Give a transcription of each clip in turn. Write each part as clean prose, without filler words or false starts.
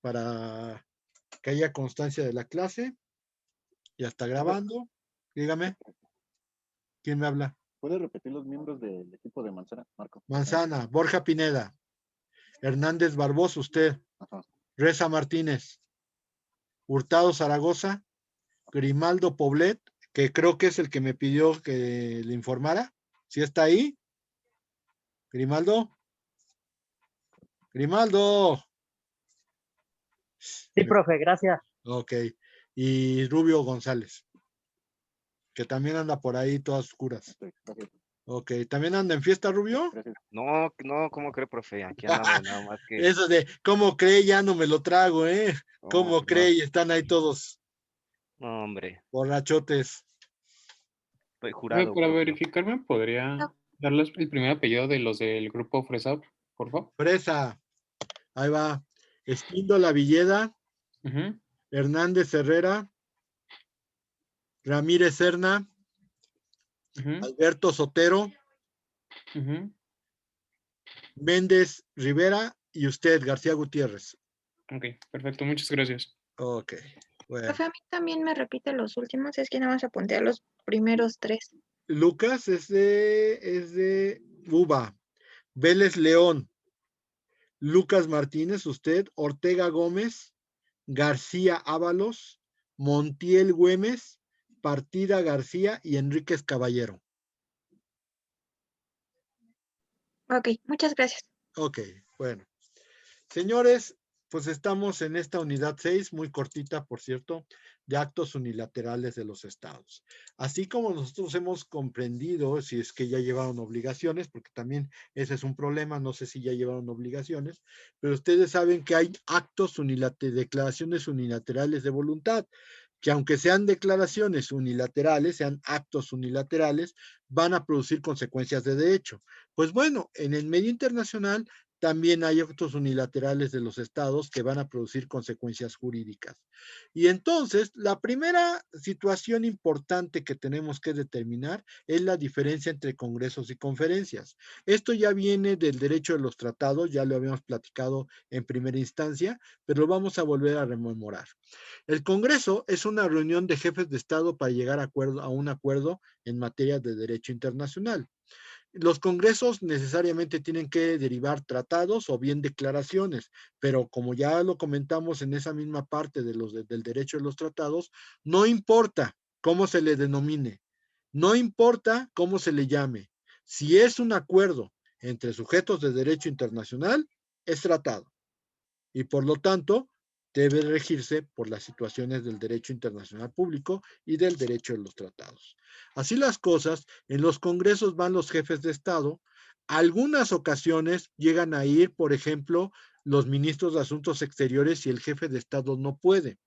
para que haya constancia de la clase. Ya está grabando. Dígame. ¿Quién me habla? ¿Puede repetir los miembros del equipo de Manzana, Marco? Manzana, Borja Pineda, Hernández Barbosa, usted, Ajá. Reza Martínez, Hurtado Zaragoza, Grimaldo Poblet, que creo que es el que me pidió que le informara. ¿Sí está ahí? Grimaldo. Grimaldo. Sí, profe, gracias. Ok. Y Rubio González, que también anda por ahí todas oscuras. Gracias. Ok. ¿También anda en fiesta, Rubio? Gracias. No, no, ¿cómo cree, profe? Aquí andamos nada más que... Eso de, ¿cómo cree? Ya no me lo trago, ¿eh? ¿Cómo No, cree? Y están ahí todos no, hombre, borrachotes. estoy jurado. Para profe. verificarme, ¿podría darles el primer apellido de los del grupo Fresa, por favor? Fresa. Ahí va. Espíndola Villeda, Ujú, Hernández Herrera, Ramírez Serna, ujú, Alberto Sotero, ujú. Méndez Rivera y usted, García Gutiérrez. Ok, perfecto, muchas gracias. Ok. Bueno. Profe, a mí también me repite los últimos, es que nada más apunté a los primeros 3. Lucas es de Uva. Vélez León. Lucas Martínez, usted. Ortega Gómez. García Ábalos. Montiel Güemes. Partida García y Enríquez Caballero. Ok, muchas gracias. Ok, bueno. Señores, pues estamos en esta unidad 6, muy cortita, por cierto, de actos unilaterales de los estados. Así como nosotros hemos comprendido, si es que ya llevaron obligaciones, porque también ese es un problema, no sé si ya llevaron obligaciones, pero ustedes saben que hay actos unilaterales, declaraciones unilaterales de voluntad, que aunque sean declaraciones unilaterales, sean actos unilaterales, van a producir consecuencias de derecho. Pues bueno, en el medio internacional también hay actos unilaterales de los estados que van a producir consecuencias jurídicas. Y entonces, la primera situación importante que tenemos que determinar es la diferencia entre congresos y conferencias. Esto ya viene del derecho de los tratados, ya lo habíamos platicado en primera instancia, pero lo vamos a volver a rememorar. El Congreso es una reunión de jefes de Estado para llegar a un acuerdo en materia de derecho internacional. Los congresos necesariamente tienen que derivar tratados o bien declaraciones, pero como ya lo comentamos en esa misma parte del derecho de los tratados, no importa cómo se le denomine, no importa cómo se le llame, si es un acuerdo entre sujetos de derecho internacional, es tratado y por lo tanto debe regirse por las situaciones del derecho internacional público y del derecho de los tratados. Así las cosas, en los congresos van los jefes de Estado, algunas ocasiones llegan a ir, por ejemplo, los ministros de Asuntos Exteriores y el jefe de Estado no puede,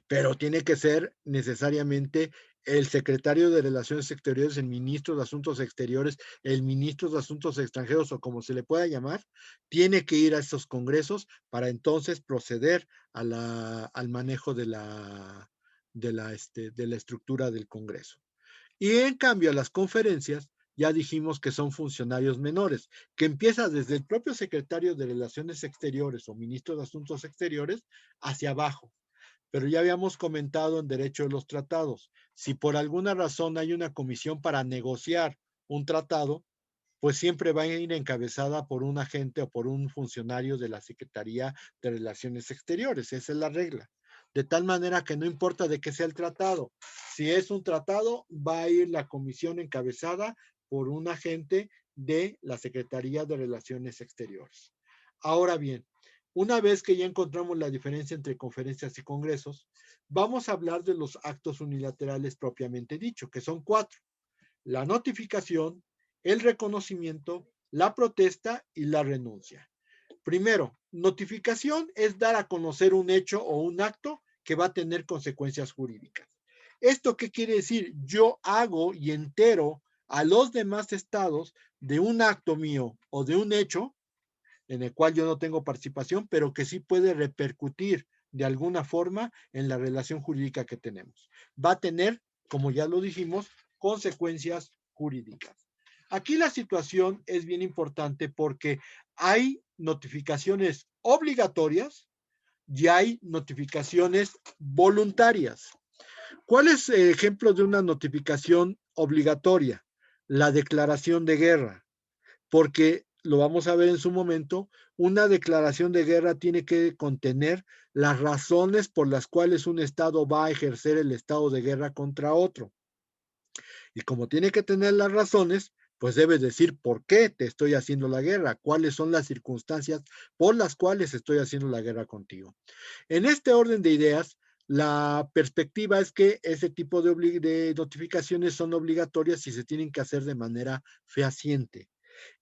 pero tiene que ser necesariamente el secretario de Relaciones Exteriores, el ministro de Asuntos Exteriores, el ministro de Asuntos Extranjeros o como se le pueda llamar, tiene que ir a esos congresos para entonces proceder al manejo de la estructura del Congreso. Y en cambio a las conferencias ya dijimos que son funcionarios menores, que empieza desde el propio secretario de Relaciones Exteriores o ministro de Asuntos Exteriores hacia abajo. Pero ya habíamos comentado en derecho de los tratados, si por alguna razón hay una comisión para negociar un tratado, pues siempre va a ir encabezada por un agente o por un funcionario de la Secretaría de Relaciones Exteriores. Esa es la regla. De tal manera que no importa de qué sea el tratado. Si es un tratado, va a ir la comisión encabezada por un agente de la Secretaría de Relaciones Exteriores. Ahora bien, una vez que ya encontramos la diferencia entre conferencias y congresos, vamos a hablar de los actos unilaterales propiamente dicho, que son 4. La notificación, el reconocimiento, la protesta y la renuncia. Primero, notificación es dar a conocer un hecho o un acto que va a tener consecuencias jurídicas. ¿Esto qué quiere decir? Yo hago y entero a los demás estados de un acto mío o de un hecho en el cual yo no tengo participación, pero que sí puede repercutir de alguna forma en la relación jurídica que tenemos. Va a tener, como ya lo dijimos, consecuencias jurídicas. Aquí la situación es bien importante porque hay notificaciones obligatorias y hay notificaciones voluntarias. ¿Cuál es el ejemplo de una notificación obligatoria? La declaración de guerra, porque lo vamos a ver en su momento, una declaración de guerra tiene que contener las razones por las cuales un Estado va a ejercer el estado de guerra contra otro. Y como tiene que tener las razones, pues debes decir por qué te estoy haciendo la guerra, cuáles son las circunstancias por las cuales estoy haciendo la guerra contigo. En este orden de ideas, la perspectiva es que ese tipo de notificaciones son obligatorias y se tienen que hacer de manera fehaciente.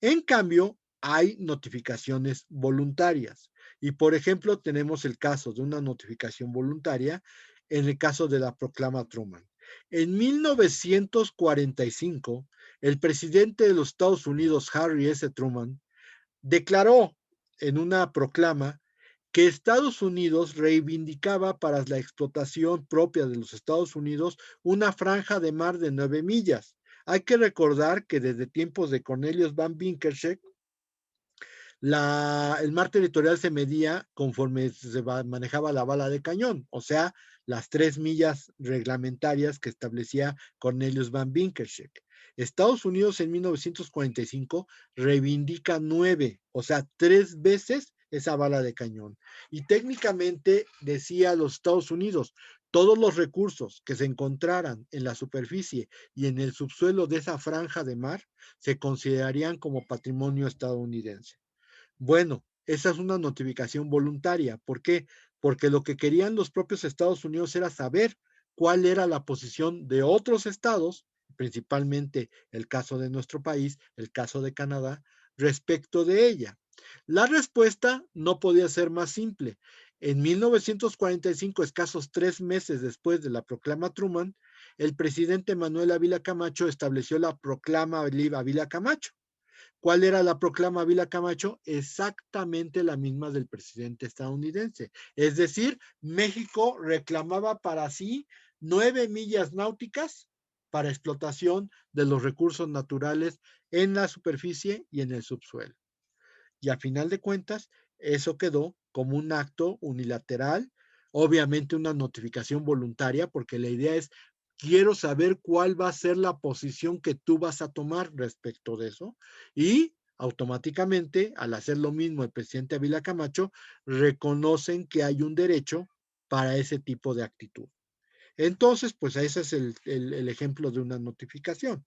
En cambio, hay notificaciones voluntarias. Y por ejemplo, tenemos el caso de una notificación voluntaria en el caso de la proclama Truman. En 1945, el presidente de los Estados Unidos, Harry S. Truman, declaró en una proclama que Estados Unidos reivindicaba para la explotación propia de los Estados Unidos una franja de mar de 9 millas. Hay que recordar que desde tiempos de Cornelius Van Winkelried, el mar territorial se medía conforme se manejaba la bala de cañón, o sea, las 3 millas reglamentarias que establecía Cornelius Van Winkelried. Estados Unidos en 1945 reivindica 9, o sea, 3 veces esa bala de cañón. Y técnicamente decía a los Estados Unidos, todos los recursos que se encontraran en la superficie y en el subsuelo de esa franja de mar se considerarían como patrimonio estadounidense. Bueno, esa es una notificación voluntaria. ¿Por qué? Porque lo que querían los propios Estados Unidos era saber cuál era la posición de otros estados, principalmente el caso de nuestro país, el caso de Canadá, respecto de ella. La respuesta no podía ser más simple. En 1945, escasos 3 meses después de la proclama Truman, el presidente Manuel Ávila Camacho estableció la proclama Ávila Camacho. ¿Cuál era la proclama Ávila Camacho? Exactamente la misma del presidente estadounidense. Es decir, México reclamaba para sí 9 millas náuticas para explotación de los recursos naturales en la superficie y en el subsuelo. Y a final de cuentas, eso quedó como un acto unilateral, obviamente una notificación voluntaria, porque la idea es, quiero saber cuál va a ser la posición que tú vas a tomar respecto de eso, y automáticamente, al hacer lo mismo el presidente Ávila Camacho, reconocen que hay un derecho para ese tipo de actitud. Entonces, pues ese es el ejemplo de una notificación.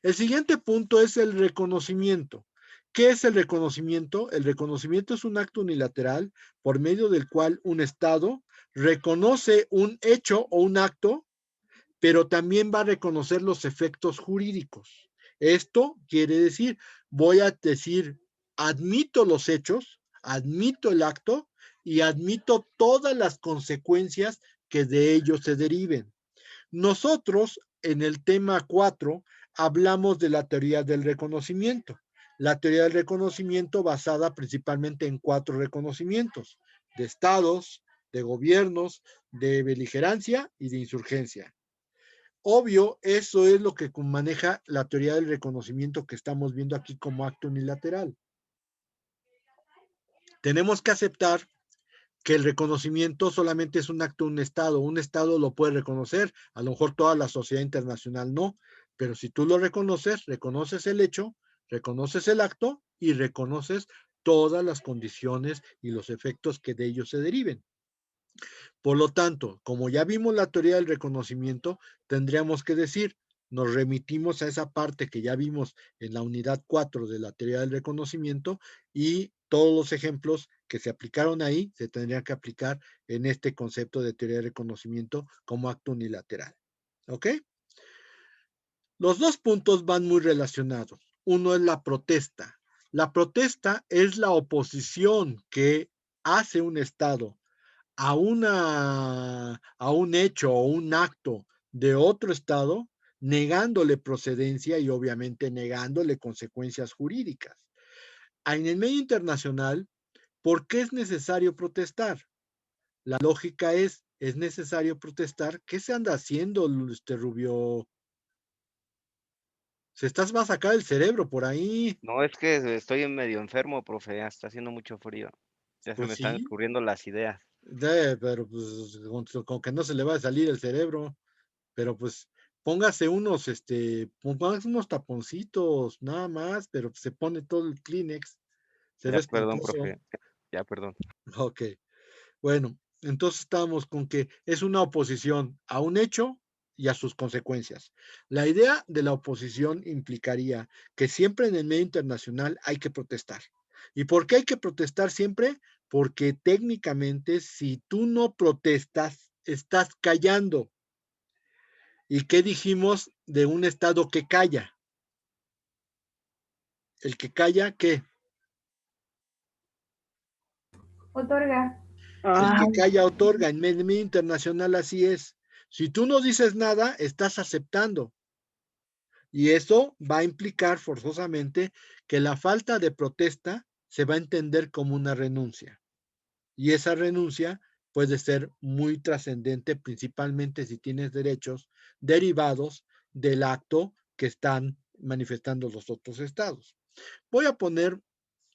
El siguiente punto es el reconocimiento. ¿Qué es el reconocimiento? El reconocimiento es un acto unilateral por medio del cual un Estado reconoce un hecho o un acto, pero también va a reconocer los efectos jurídicos. Esto quiere decir, voy a decir, admito los hechos, admito el acto y admito todas las consecuencias que de ello se deriven. Nosotros, en el tema 4, hablamos de la teoría del reconocimiento. La teoría del reconocimiento basada principalmente en 4 reconocimientos, de estados, de gobiernos, de beligerancia y de insurgencia. Obvio, eso es lo que maneja la teoría del reconocimiento que estamos viendo aquí como acto unilateral. Tenemos que aceptar que el reconocimiento solamente es un acto de un Estado lo puede reconocer, a lo mejor toda la sociedad internacional no, pero si tú lo reconoces, reconoces el hecho, reconoces el acto y reconoces todas las condiciones y los efectos que de ellos se deriven. Por lo tanto, como ya vimos la teoría del reconocimiento, tendríamos que decir, nos remitimos a esa parte que ya vimos en la unidad 4 de la teoría del reconocimiento y todos los ejemplos que se aplicaron ahí se tendrían que aplicar en este concepto de teoría de reconocimiento como acto unilateral. ¿Ok? Los 2 puntos van muy relacionados. Uno es la protesta. La protesta es la oposición que hace un Estado a un hecho o un acto de otro Estado, negándole procedencia y obviamente negándole consecuencias jurídicas. En el medio internacional, ¿por qué es necesario protestar? La lógica es necesario protestar. ¿Qué se anda haciendo, Rubio? Se estás va a sacar el cerebro por ahí. No, es que estoy medio enfermo, profe, está haciendo mucho frío. Ya se Pues me están sí, ocurriendo las ideas. pero pues con que no se le va a salir el cerebro, pero pues póngase póngase unos taponcitos, nada más, pero se pone todo el Kleenex, se ve Ya, perdón, espantoso. profe. Ya, perdón. Ok, bueno, entonces estamos con que es una oposición a un hecho y a sus consecuencias. La idea de la oposición implicaría que siempre en el medio internacional hay que protestar. ¿Y por qué hay que protestar siempre? Porque técnicamente si tú no protestas, estás callando. ¿Y qué dijimos de un Estado que calla? El que calla, ¿qué? Otorga. El que calla otorga. En medio internacional así es. Si tú no dices nada, estás aceptando. Y eso va a implicar forzosamente que la falta de protesta se va a entender como una renuncia. Y esa renuncia puede ser muy trascendente, principalmente si tienes derechos derivados del acto que están manifestando los otros estados. Voy a poner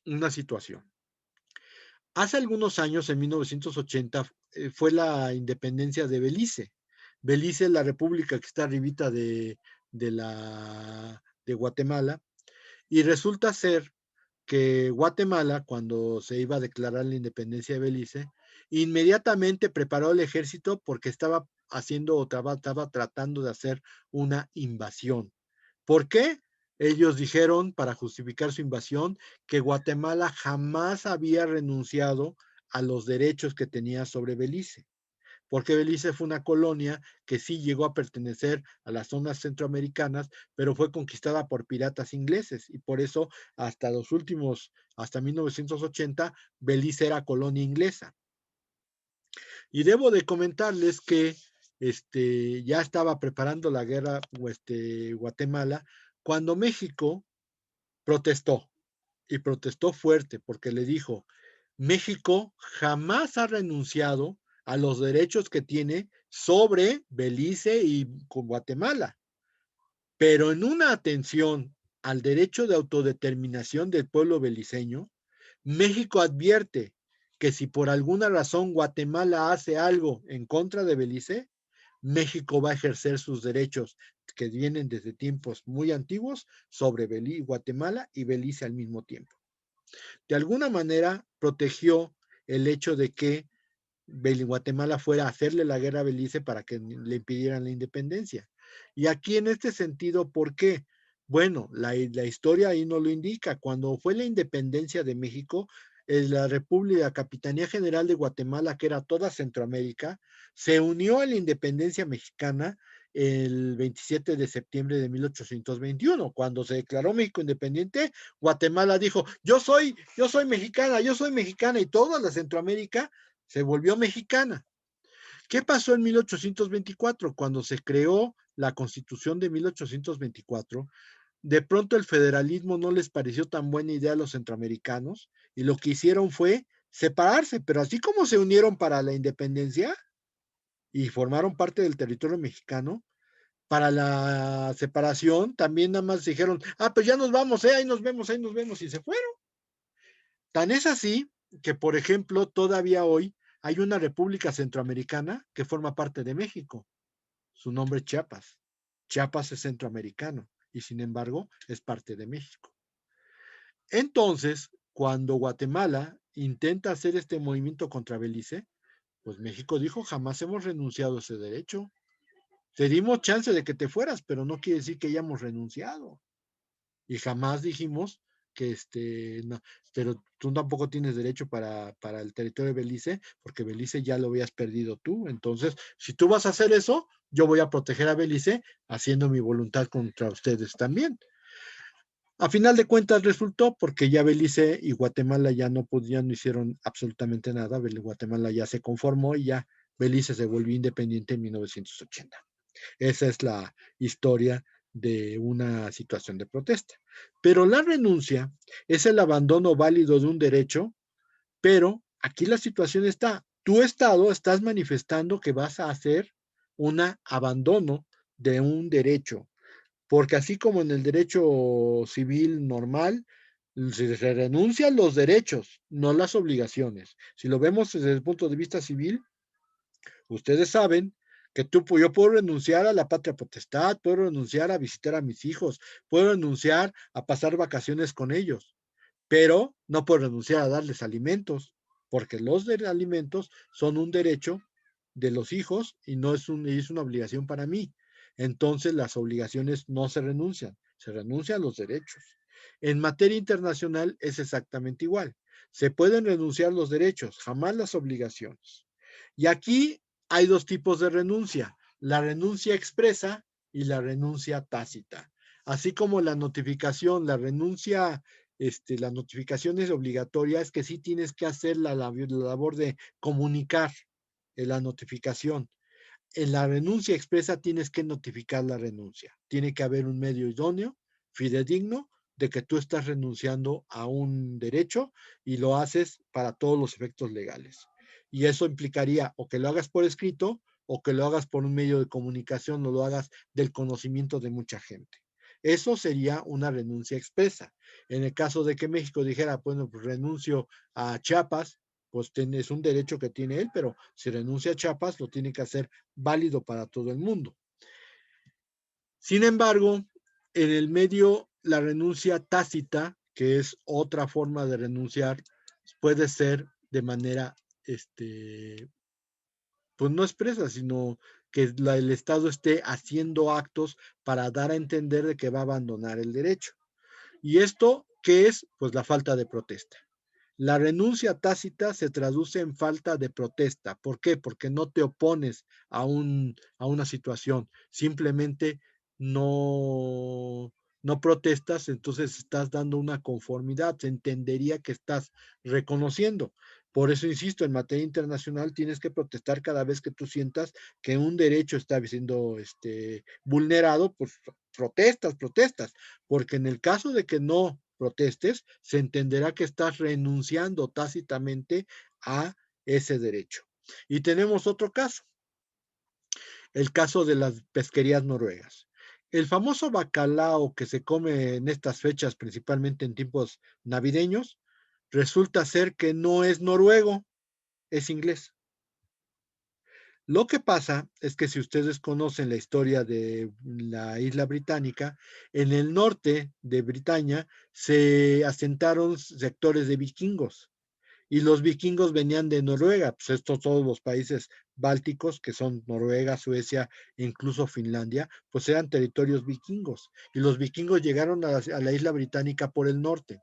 una situación. Hace algunos años, en 1980, fue la independencia de Belice. Belice es la república que está arribita de Guatemala, y resulta ser que Guatemala, cuando se iba a declarar la independencia de Belice, inmediatamente preparó el ejército porque estaba estaba tratando de hacer una invasión. ¿Por qué? Ellos dijeron, para justificar su invasión, que Guatemala jamás había renunciado a los derechos que tenía sobre Belice, porque Belice fue una colonia que sí llegó a pertenecer a las zonas centroamericanas, pero fue conquistada por piratas ingleses, y por eso hasta 1980, Belice era colonia inglesa. Y debo de comentarles que ya estaba preparando la guerra Guatemala cuando México protestó, y protestó fuerte, porque le dijo: México jamás ha renunciado a los derechos que tiene sobre Belice y Guatemala, pero en una atención al derecho de autodeterminación del pueblo beliceño, México advierte que si por alguna razón Guatemala hace algo en contra de Belice, México va a ejercer sus derechos que vienen desde tiempos muy antiguos sobre Guatemala y Belice al mismo tiempo. De alguna manera protegió el hecho de que Guatemala fuera a hacerle la guerra a Belice para que le impidieran la independencia. Y aquí en este sentido, ¿por qué? Bueno, la historia ahí no lo indica. Cuando fue la independencia de México, la República, Capitanía General de Guatemala, que era toda Centroamérica, se unió a la independencia mexicana el 27 de septiembre de 1821. Cuando se declaró México independiente, Guatemala dijo: yo soy mexicana, y toda la Centroamérica se volvió mexicana. ¿Qué pasó en 1824? Cuando se creó la Constitución de 1824, de pronto el federalismo no les pareció tan buena idea a los centroamericanos, y lo que hicieron fue separarse, pero así como se unieron para la independencia y formaron parte del territorio mexicano, para la separación también nada más dijeron: pues ya nos vamos, ahí nos vemos, y se fueron. Tan es así que, por ejemplo, todavía hoy hay una república centroamericana que forma parte de México. Su nombre es Chiapas. Chiapas es centroamericano y, sin embargo, es parte de México. Entonces, cuando Guatemala intenta hacer este movimiento contra Belice, pues México dijo: jamás hemos renunciado a ese derecho. Te dimos chance de que te fueras, pero no quiere decir que hayamos renunciado. Y jamás dijimos que no, pero tú tampoco tienes derecho para el territorio de Belice, porque Belice ya lo habías perdido tú. Entonces, si tú vas a hacer eso, yo voy a proteger a Belice haciendo mi voluntad contra ustedes también. A final de cuentas resultó, porque ya Belice y Guatemala ya no hicieron absolutamente nada. Guatemala ya se conformó y ya Belice se volvió independiente en 1980. Esa es la historia de una situación de protesta. Pero la renuncia es el abandono válido de un derecho, pero aquí la situación está: tu Estado estás manifestando que vas a hacer un abandono de un derecho, porque así como en el derecho civil normal, Se renuncian los derechos, no las obligaciones. Si lo vemos desde el punto de vista civil, ustedes saben que yo puedo renunciar a la patria potestad, puedo renunciar a visitar a mis hijos, puedo renunciar a pasar vacaciones con ellos, pero no puedo renunciar a darles alimentos, porque los alimentos son un derecho de los hijos y no es una obligación para mí. Entonces las obligaciones no se renuncian a los derechos. En materia internacional es exactamente igual. Se pueden renunciar los derechos, jamás las obligaciones. Y aquí hay dos tipos de renuncia, la renuncia expresa y la renuncia tácita. Así como la notificación, la notificación es obligatoria, es que sí tienes que hacer la labor de comunicar la notificación. En la renuncia expresa tienes que notificar la renuncia. Tiene que haber un medio idóneo, fidedigno, de que tú estás renunciando a un derecho y lo haces para todos los efectos legales. Y eso implicaría o que lo hagas por escrito o que lo hagas por un medio de comunicación o lo hagas del conocimiento de mucha gente. Eso sería una renuncia expresa. En el caso de que México dijera, bueno, pues renuncio a Chiapas, pues es un derecho que tiene él, pero si renuncia a Chiapas, lo tiene que hacer válido para todo el mundo. Sin embargo, en el medio, la renuncia tácita, que es otra forma de renunciar, puede ser de manera, pues no expresa, sino que el Estado esté haciendo actos para dar a entender de que va a abandonar el derecho. ¿Y esto qué es? Pues la falta de protesta. La renuncia tácita se traduce en falta de protesta. ¿Por qué? Porque no te opones a una situación. Simplemente no protestas, entonces estás dando una conformidad. Se entendería que estás reconociendo. Por eso, insisto, en materia internacional tienes que protestar cada vez que tú sientas que un derecho está siendo vulnerado, pues protestas. Porque en el caso de que no protestes, se entenderá que estás renunciando tácitamente a ese derecho. Y tenemos otro caso, el caso de las pesquerías noruegas. El famoso bacalao que se come en estas fechas, principalmente en tiempos navideños, resulta ser que no es noruego, es inglés. Lo que pasa es que si ustedes conocen la historia de la isla británica, en el norte de Bretaña se asentaron sectores de vikingos y los vikingos venían de Noruega, pues todos los países bálticos que son Noruega, Suecia, incluso Finlandia, pues eran territorios vikingos y los vikingos llegaron a la isla británica por el norte.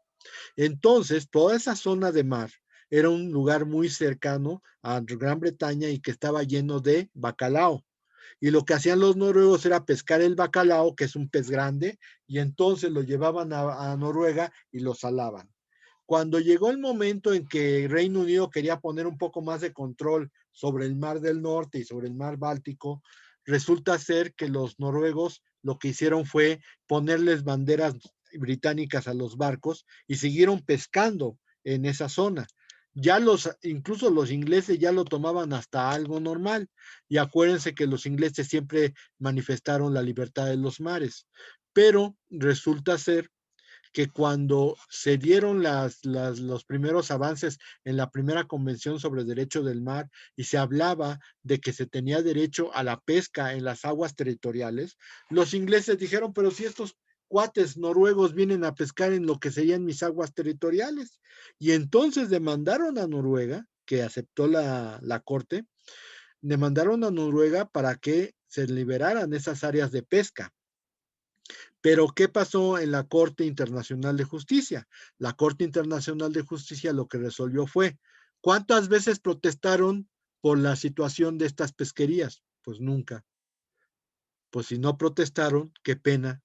Entonces, toda esa zona de mar era un lugar muy cercano a Gran Bretaña y que estaba lleno de bacalao. Y lo que hacían los noruegos era pescar el bacalao, que es un pez grande, y entonces lo llevaban a Noruega y lo salaban. Cuando llegó el momento en que Reino Unido quería poner un poco más de control sobre el Mar del Norte y sobre el Mar Báltico, resulta ser que los noruegos lo que hicieron fue ponerles banderas británicas a los barcos y siguieron pescando en esa zona. Ya incluso los ingleses ya lo tomaban hasta algo normal. Y acuérdense que los ingleses siempre manifestaron la libertad de los mares. Pero resulta ser que cuando se dieron los primeros avances en la primera convención sobre el derecho del mar y se hablaba de que se tenía derecho a la pesca en las aguas territoriales, los ingleses dijeron, pero si estos cuates noruegos vienen a pescar en lo que serían mis aguas territoriales. Y entonces demandaron a Noruega, que aceptó la corte, demandaron a Noruega para que se liberaran esas áreas de pesca. Pero, ¿qué pasó en la Corte Internacional de Justicia? La Corte Internacional de Justicia lo que resolvió fue, ¿cuántas veces protestaron por la situación de estas pesquerías? Pues nunca. Pues si no protestaron, qué pena,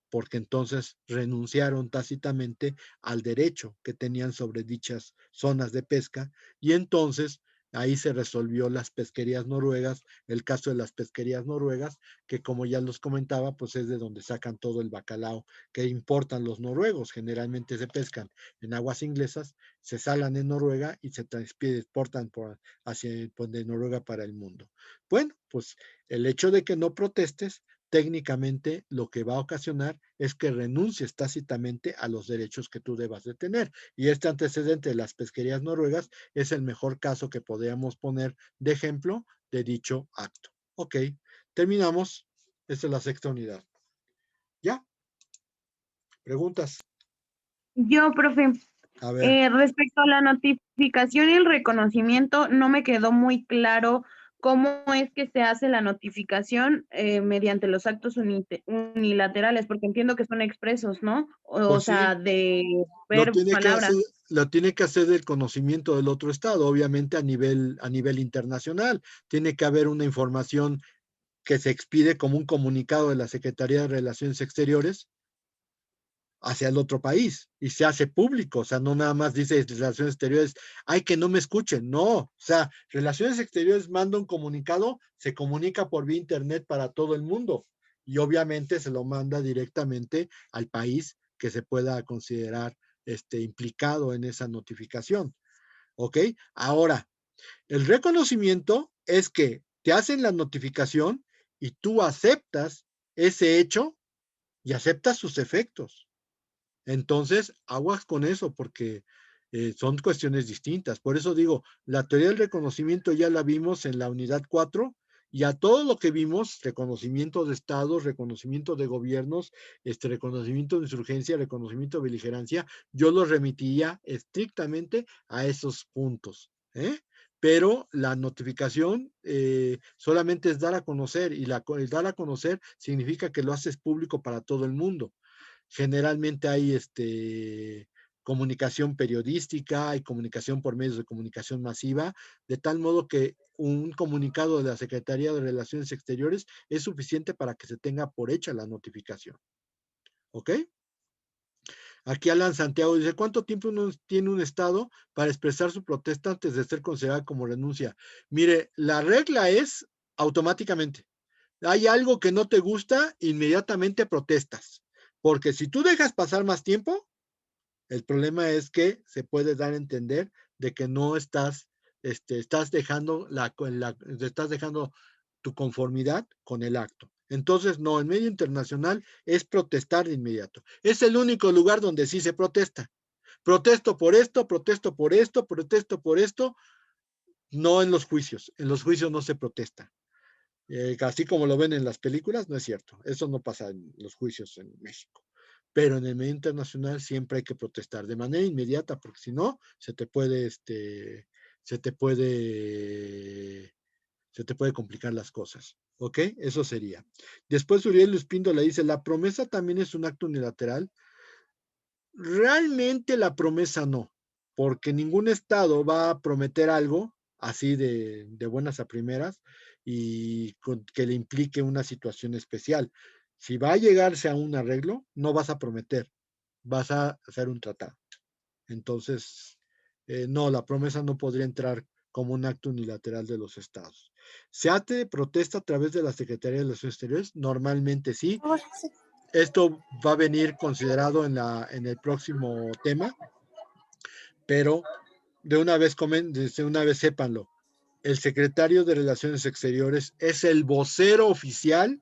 porque entonces renunciaron tácitamente al derecho que tenían sobre dichas zonas de pesca y entonces ahí se resolvió las pesquerías noruegas, el caso de las pesquerías noruegas, que como ya los comentaba, pues es de donde sacan todo el bacalao que importan los noruegos, generalmente se pescan en aguas inglesas, se salan en Noruega y se transportan de Noruega para el mundo. Bueno, pues el hecho de que no protestes técnicamente lo que va a ocasionar es que renuncies tácitamente a los derechos que tú debas de tener. Y este antecedente de las pesquerías noruegas es el mejor caso que podríamos poner de ejemplo de dicho acto. Ok, terminamos. Esta es la sexta unidad. ¿Ya? ¿Preguntas? Yo, profe, A ver. respecto a la notificación y el reconocimiento, no me quedó muy claro cómo es que se hace la notificación mediante los actos unilaterales, porque entiendo que son expresos, ¿no? O Pues sí, sea, de lo ver tiene que hacer, palabras. lo tiene que hacer del conocimiento del otro estado, obviamente a nivel internacional. Tiene que haber una información que se expide como un comunicado de la Secretaría de Relaciones Exteriores hacia el otro país y se hace público, o sea, no nada más dice Relaciones Exteriores, ay, que no me escuchen, no, o sea, Relaciones Exteriores manda un comunicado, se comunica por vía internet para todo el mundo y obviamente se lo manda directamente al país que se pueda considerar implicado en esa notificación, ¿ok? Ahora, el reconocimiento es que te hacen la notificación y tú aceptas ese hecho y aceptas sus efectos. Entonces, aguas con eso porque son cuestiones distintas. Por eso digo, la teoría del reconocimiento ya la vimos en la unidad 4 y a todo lo que vimos, reconocimiento de estados, reconocimiento de gobiernos, reconocimiento de insurgencia, reconocimiento de beligerancia, yo los remitiría estrictamente a esos puntos. Pero la notificación solamente es dar a conocer y el dar a conocer significa que lo haces público para todo el mundo. Generalmente hay comunicación periodística, hay comunicación por medios de comunicación masiva, de tal modo que un comunicado de la Secretaría de Relaciones Exteriores es suficiente para que se tenga por hecha la notificación. ¿Ok? Aquí Alan Santiago dice, ¿cuánto tiempo tiene un Estado para expresar su protesta antes de ser considerada como renuncia? Mire, la regla es automáticamente. Hay algo que no te gusta, inmediatamente protestas. Porque si tú dejas pasar más tiempo, el problema es que se puede dar a entender de que no estás dejando estás dejando tu conformidad con el acto. Entonces, no, en medio internacional es protestar de inmediato. Es el único lugar donde sí se protesta. Protesto por esto, protesto por esto, protesto por esto. No en los juicios. En los juicios no se protesta. Así como lo ven en las películas, no es cierto. Eso no pasa en los juicios en México. Pero en el medio internacional siempre hay que protestar de manera inmediata, porque si no, se te puede complicar las cosas. ¿Ok? Eso sería. Después Uriel Luspindo le dice, ¿la promesa también es un acto unilateral? Realmente la promesa no, porque ningún estado va a prometer algo así de buenas a primeras y que le implique una situación especial. Si va a llegarse a un arreglo, no vas a prometer, vas a hacer un tratado. Entonces, no, la promesa no podría entrar como un acto unilateral de los estados. ¿Se hace protesta a través de la Secretaría de Relaciones Exteriores? Normalmente sí. Esto va a venir considerado en el próximo tema, pero de una vez sépanlo. El secretario de Relaciones Exteriores es el vocero oficial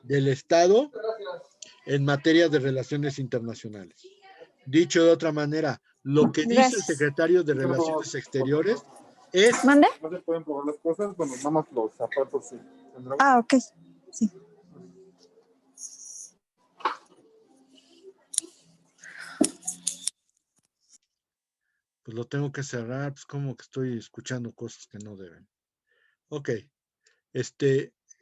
del Estado en materia de relaciones internacionales. Dicho de otra manera, lo que dice el secretario de Relaciones Exteriores es... ¿Mande? No se pueden probar las cosas, bueno, nada más los zapatos sí. Ah, ok. Sí. Pues lo tengo que cerrar, pues como que estoy escuchando cosas que no deben. Ok,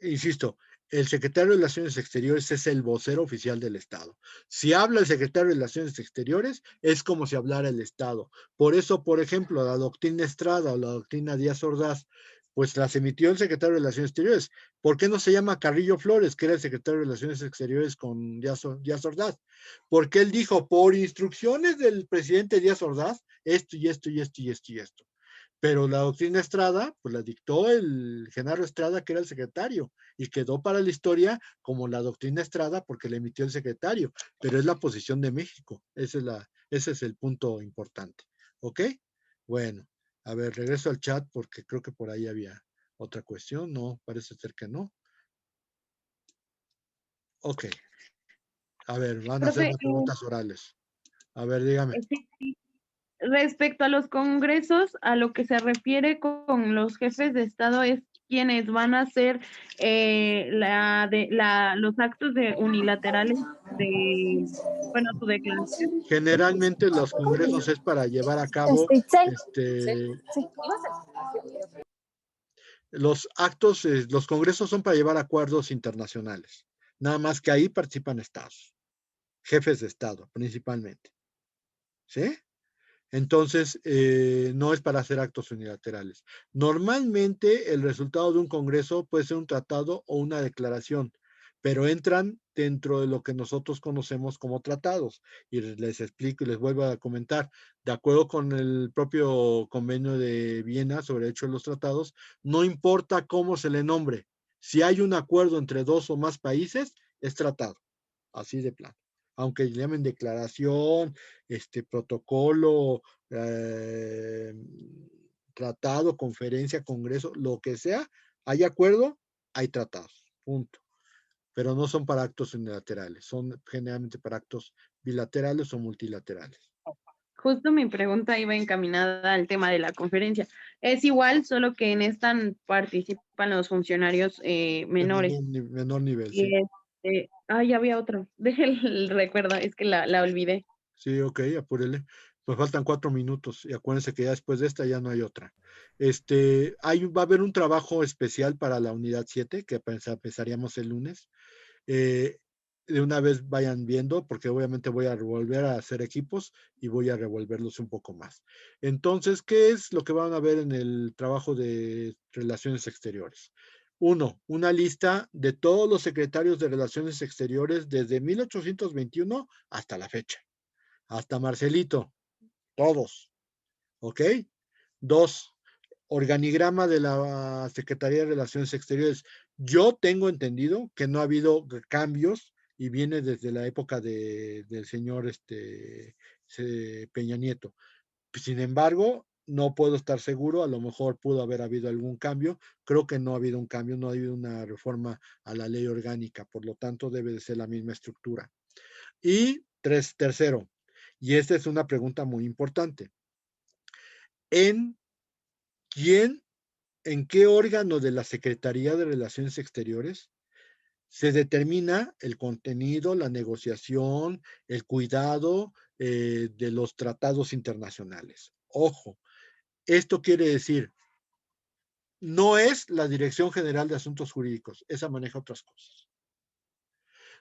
insisto, el secretario de Relaciones Exteriores es el vocero oficial del Estado. Si habla el secretario de Relaciones Exteriores, es como si hablara el Estado. Por eso, por ejemplo, la doctrina Estrada o la doctrina Díaz Ordaz, pues las emitió el secretario de Relaciones Exteriores. ¿Por qué no se llama Carrillo Flores, que era el secretario de Relaciones Exteriores con Díaz Ordaz? Porque él dijo, por instrucciones del presidente Díaz Ordaz, esto y esto y esto y esto y esto. Pero la doctrina Estrada, pues la dictó el Genaro Estrada, que era el secretario, y quedó para la historia como la doctrina Estrada porque la emitió el secretario, pero es la posición de México, ese es el punto importante. ¿Ok? Bueno, a ver, regreso al chat porque creo que por ahí había otra cuestión, no, parece ser que no. Ok. A ver, van a Profe, hacerme preguntas orales. A ver, dígame. sí, respecto a los congresos, a lo que se refiere con los jefes de Estado es quienes van a hacer los actos unilaterales de, bueno, su declaración. Generalmente los congresos es para llevar a cabo Itzel. Sí. los actos, los congresos son para llevar acuerdos internacionales. Nada más que ahí participan estados, jefes de Estado principalmente. ¿Sí? Entonces, no es para hacer actos unilaterales. Normalmente el resultado de un congreso puede ser un tratado o una declaración, pero entran dentro de lo que nosotros conocemos como tratados. Y les explico y les vuelvo a comentar, de acuerdo con el propio convenio de Viena sobre el hecho de los tratados, no importa cómo se le nombre, si hay un acuerdo entre dos o más países, es tratado, así de plano. Aunque le llamen declaración, protocolo, tratado, conferencia, congreso, lo que sea, hay acuerdo, hay tratados, punto. Pero no son para actos unilaterales, son generalmente para actos bilaterales o multilaterales. Justo mi pregunta iba encaminada al tema de la conferencia. Es igual, solo que en esta participan los funcionarios menores. Menor nivel, sí. Y ya había otro. Deje el recuerdo, es que la olvidé. Sí, ok, apúrele. Pues faltan 4 minutos y acuérdense que ya después de esta ya no hay otra. Va a haber un trabajo especial para la unidad 7 que empezaríamos el lunes. De una vez vayan viendo, porque obviamente voy a volver a hacer equipos y voy a revolverlos un poco más. Entonces, ¿qué es lo que van a ver en el trabajo de Relaciones Exteriores? 1, una lista de todos los secretarios de Relaciones Exteriores desde 1821 hasta la fecha. Hasta Marcelito, todos. ¿Ok? 2, organigrama de la Secretaría de Relaciones Exteriores. Yo tengo entendido que no ha habido cambios y viene desde la época del señor Peña Nieto. Sin embargo, no puedo estar seguro, a lo mejor pudo haber habido algún cambio. Creo que no ha habido un cambio, no ha habido una reforma a la ley orgánica, por lo tanto debe de ser la misma estructura. Y tercero, y esta es una pregunta muy importante. ¿En qué órgano de la Secretaría de Relaciones Exteriores se determina el contenido, la negociación, el cuidado de los tratados internacionales? Ojo, esto quiere decir, no es la Dirección General de Asuntos Jurídicos, esa maneja otras cosas.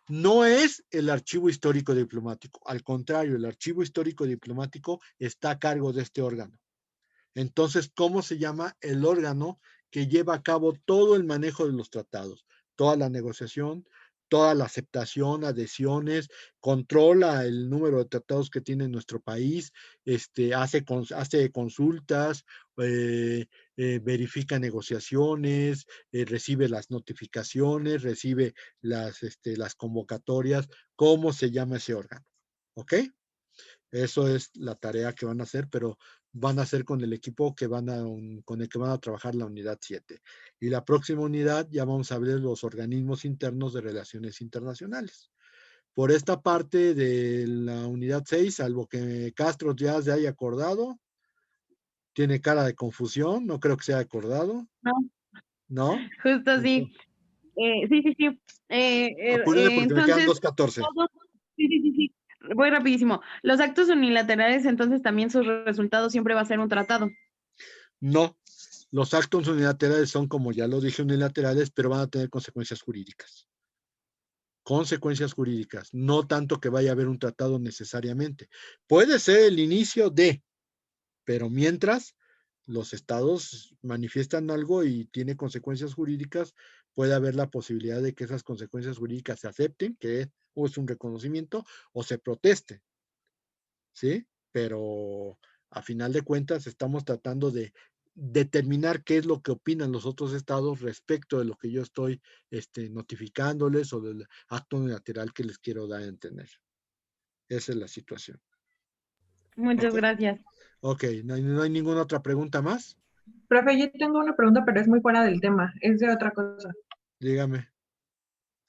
No es el Archivo Histórico Diplomático, al contrario, el Archivo Histórico Diplomático está a cargo de este órgano. Entonces, ¿cómo se llama el órgano que lleva a cabo todo el manejo de los tratados? Toda la negociación, toda la aceptación, adhesiones, controla el número de tratados que tiene nuestro país, hace consultas, verifica negociaciones, recibe las notificaciones, recibe las convocatorias. ¿Cómo se llama ese órgano? ¿Ok? Eso es la tarea que van a hacer, pero van a hacer con el equipo con el que van a trabajar la unidad 7. Y la próxima unidad ya vamos a ver los organismos internos de relaciones internacionales. Por esta parte de la unidad 6, salvo que Castro ya se haya acordado, tiene cara de confusión, no creo que se haya acordado. No. ¿No? Justo sí. Sí. Apúrenle porque me quedan Entonces, 2:14. sí. Voy rapidísimo. Los actos unilaterales, entonces también su resultado siempre va a ser un tratado. No, los actos unilaterales son, como ya lo dije, unilaterales, pero van a tener consecuencias jurídicas. Consecuencias jurídicas, no tanto que vaya a haber un tratado necesariamente. Puede ser el inicio de, pero mientras los estados manifiestan algo y tiene consecuencias jurídicas, puede haber la posibilidad de que esas consecuencias jurídicas se acepten, que es un reconocimiento, o se proteste. ¿Sí? Pero a final de cuentas estamos tratando de determinar qué es lo que opinan los otros estados respecto de lo que yo estoy notificándoles o del acto unilateral que les quiero dar a entender. Esa es la situación. Muchas ¿Ok? gracias. Ok, ¿no hay ninguna otra pregunta más? Profe, yo tengo una pregunta, pero es muy fuera del tema, es de otra cosa. Dígame.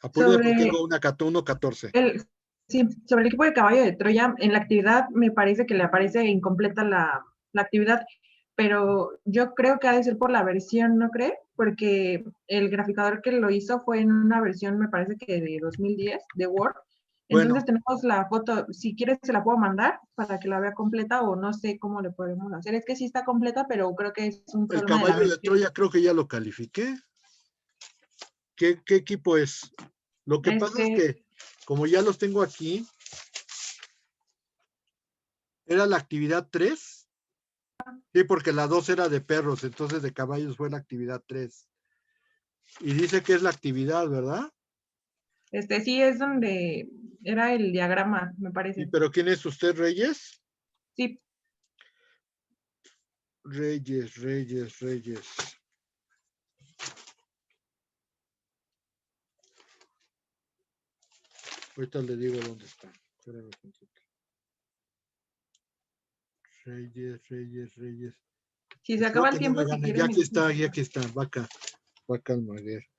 Apúrame porque Sobre tengo una 1.14. Sí, sobre el equipo de caballo de Troya, en la actividad me parece que le aparece incompleta la actividad, pero yo creo que ha de ser por la versión, ¿no cree? Porque el graficador que lo hizo fue en una versión, me parece que de 2010, de Word. Bueno. Entonces tenemos la foto, si quieres se la puedo mandar para que la vea completa o no sé cómo le podemos hacer. Es que sí está completa, pero creo que es un El problema de la caballo de versión. Troya creo que ya lo califiqué. ¿Qué equipo es? Lo que pasa es que, como ya los tengo aquí, ¿era la actividad 3? Sí, porque la 2 era de perros, entonces de caballos fue la actividad 3. Y dice que es la actividad, ¿verdad? Sí, es donde era el diagrama, me Sí, parece. pero ¿quién es usted, Reyes? Sí. Reyes. Ahorita le digo dónde está. Espérame un poquito. Reyes. Si se acaba el No me tiempo, si gane. quieren. Ya aquí está, Vaca Almaguer.